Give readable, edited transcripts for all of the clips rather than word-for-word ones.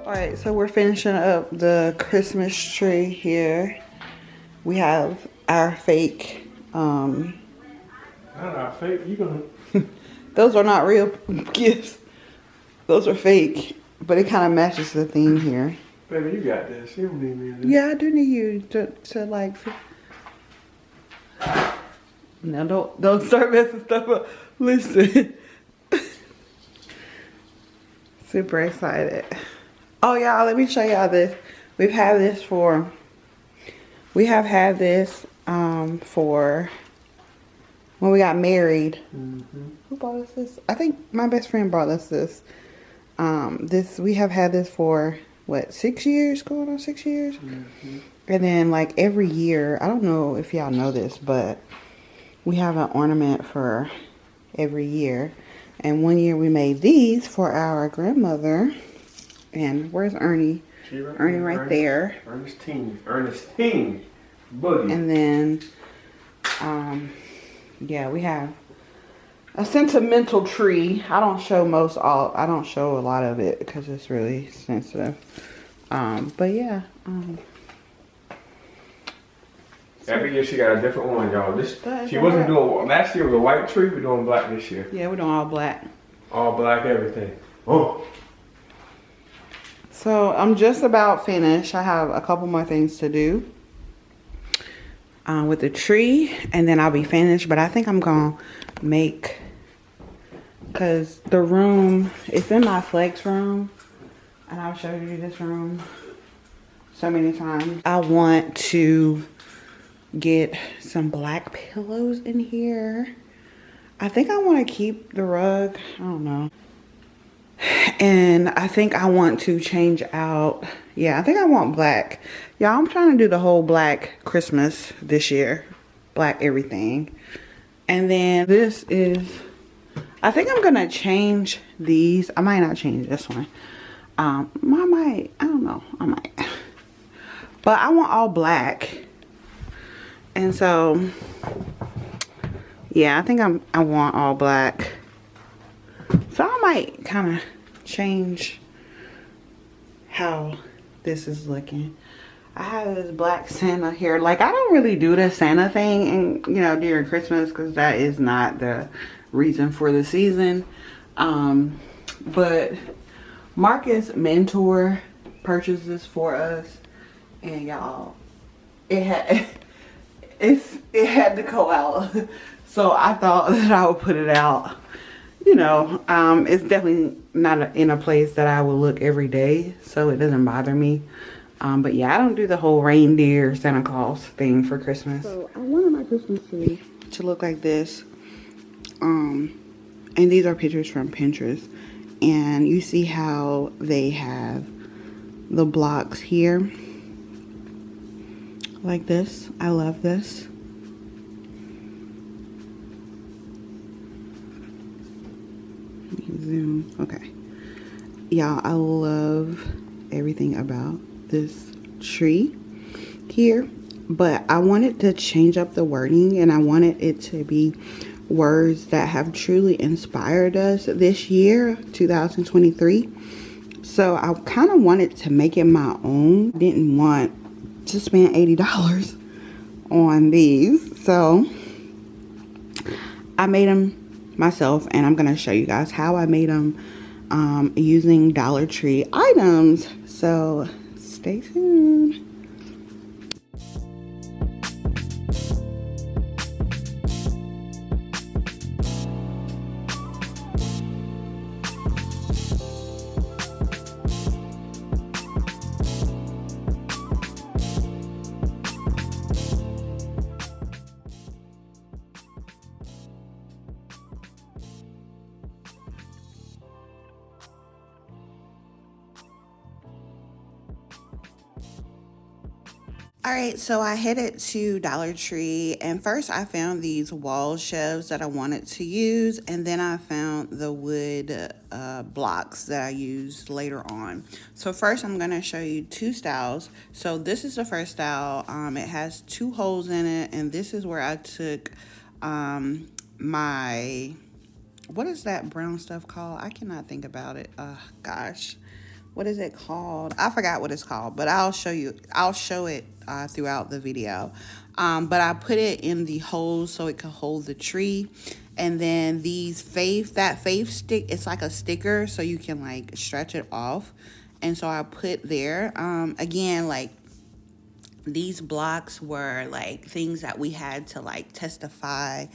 Alright, so we're finishing up the Christmas tree here. We have our fake, Not our fake, you gonna... those are not real gifts. Those are fake, but it kind of matches the theme here. Baby, you got this. You don't need me in this. Yeah, I do need you to like... Now don't start messing stuff up. Listen. Super excited. Oh y'all, let me show y'all this. We have had this for when we got married. Who bought us this? I think my best friend brought us this. We have had this for what, 6 years? Going on 6 years? And then like every year, I don't know if y'all know this, but we have an ornament for every year. And one year we made these for our grandmother. And where's Ernie? Ernie right there. Ernestine. Boogie. And then, yeah, we have a sentimental tree. I don't show a lot of it because it's really sensitive. But yeah. Every year she got a different one, y'all. She wasn't doing, last year was a white tree, we're doing black this year. Yeah, we're doing all black. All black everything. Oh. So I'm just about finished. I have a couple more things to do with the tree, and then I'll be finished. But I think I'm gonna make, because the room, it's in my flex room, and I'll show you this room so many times. I want to get some black pillows in here. I think I want to keep the rug. I don't know. And I think I want to change out. Yeah, I think I want black. Y'all, I'm trying to do the whole black Christmas this year. Black everything. And then this is, I think I'm going to change these. I might not change this one. I don't know. I might. But I want all black. And so, yeah, I think I want all black. So I might kind of change how this is looking. I have this black Santa here. Like, I don't really do the Santa thing, and you know, during Christmas, because that is not the reason for the season. But Marcus Mentor purchased this for us, and y'all, it had to go out. So I thought that I would put it out. You know, it's definitely not in a place that I will look every day, so it doesn't bother me. But yeah, I don't do the whole reindeer Santa Claus thing for Christmas. So I wanted my Christmas tree to look like this. And these are pictures from Pinterest. And you see how they have the blocks here. Like this. I love this. Zoom. Okay. Y'all, I love everything about this tree here, but I wanted to change up the wording, and I wanted it to be words that have truly inspired us this year, 2023. So I kind of wanted to make it my own. Didn't want to spend $80 on these, so I made them myself, and I'm gonna show you guys how I made them using Dollar Tree items. So stay tuned. Alright, so I headed to Dollar Tree, and first I found these wall shelves that I wanted to use, and then I found the wood blocks that I used later on. So first I'm going to show you two styles. So this is the first style. It has two holes in it, and this is where I took my, what is that brown stuff called? I cannot think about it. Gosh. what is it called? I forgot what it's called, but I'll show it throughout the video. But I put it in the holes so it could hold the tree. And then that faith stick, it's like a sticker, so you can like stretch it off. And so I put there, again, like these blocks were like things that we had to like testify,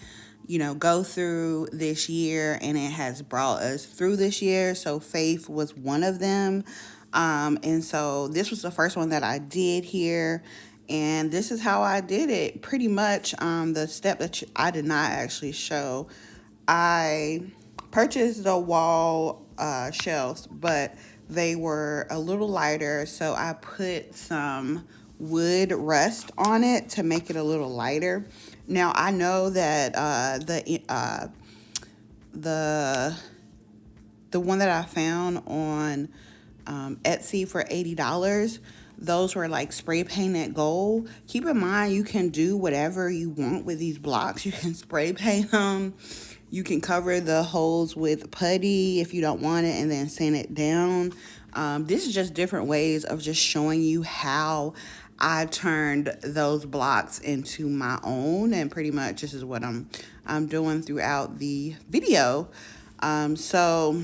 go through this year, and it has brought us through this year. So faith was one of them. And so this was the first one that I did here. And this is how I did it. Pretty much the step that I did not actually show. I purchased the wall shelves, but they were a little lighter. So I put some wood rust on it to make it a little lighter. Now I know that the one that I found on Etsy for $80, those were like spray painted gold. Keep in mind, you can do whatever you want with these blocks. You can spray paint them. You can cover the holes with putty if you don't want it, and then sand it down. This is just different ways of just showing you how I turned those blocks into my own, and pretty much this is what I'm doing throughout the video. So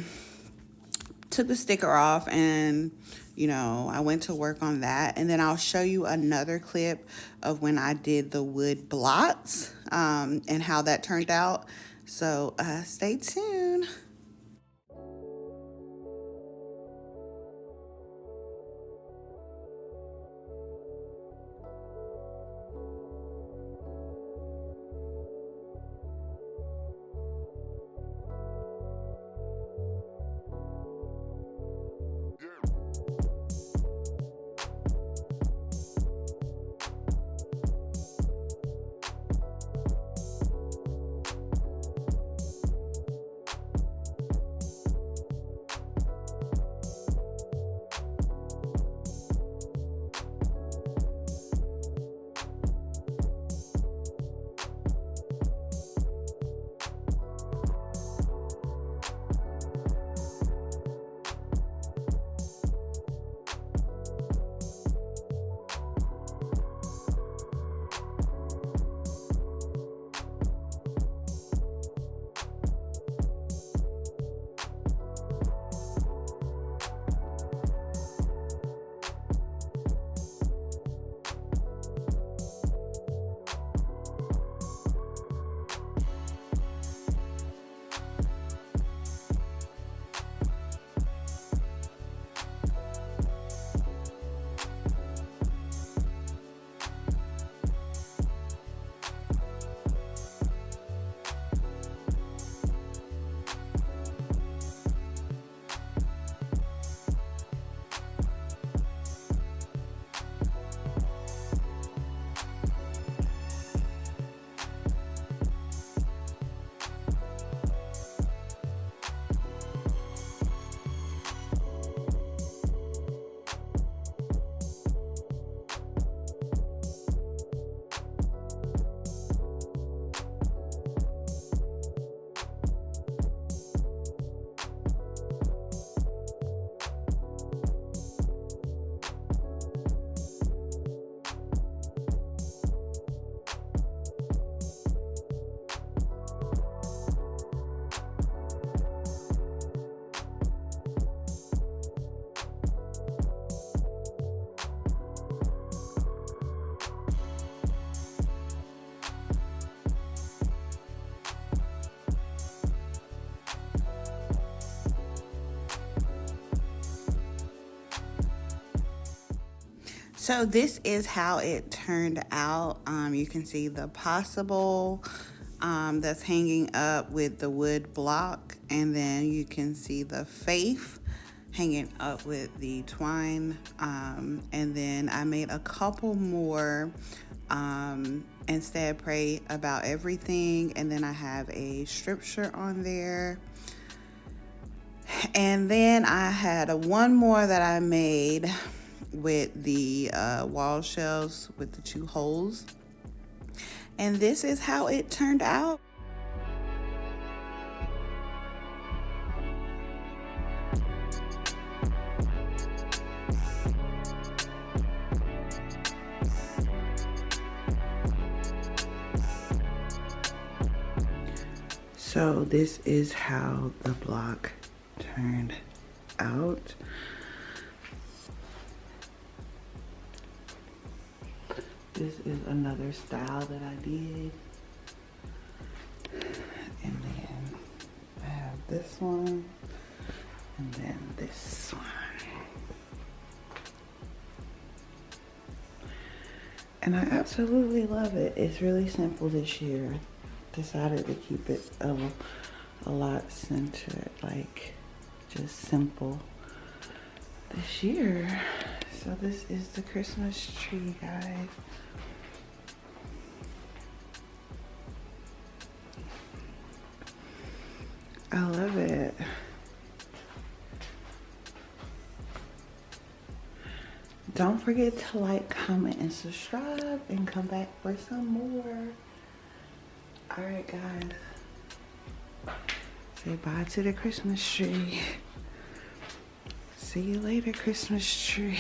took the sticker off, and I went to work on that, and then I'll show you another clip of when I did the wood blocks and how that turned out. So stay tuned. So this is how it turned out. You can see the possible that's hanging up with the wood block, and then you can see the faith hanging up with the twine, and then I made a couple more instead pray about everything, and then I have a scripture on there. And then I had one more that I made with the wall shelves with the 2 holes. And this is how it turned out. So this is how the block turned out. This is another style that I did. And then I have this one. And then this one. And I absolutely love it. It's really simple this year. Decided to keep it a lot centered, like just simple this year. So this is the Christmas tree, guys. I love it. Don't forget to like, comment, and subscribe, and come back for some more. All right, guys. Say bye to the Christmas tree. See you later, Christmas tree.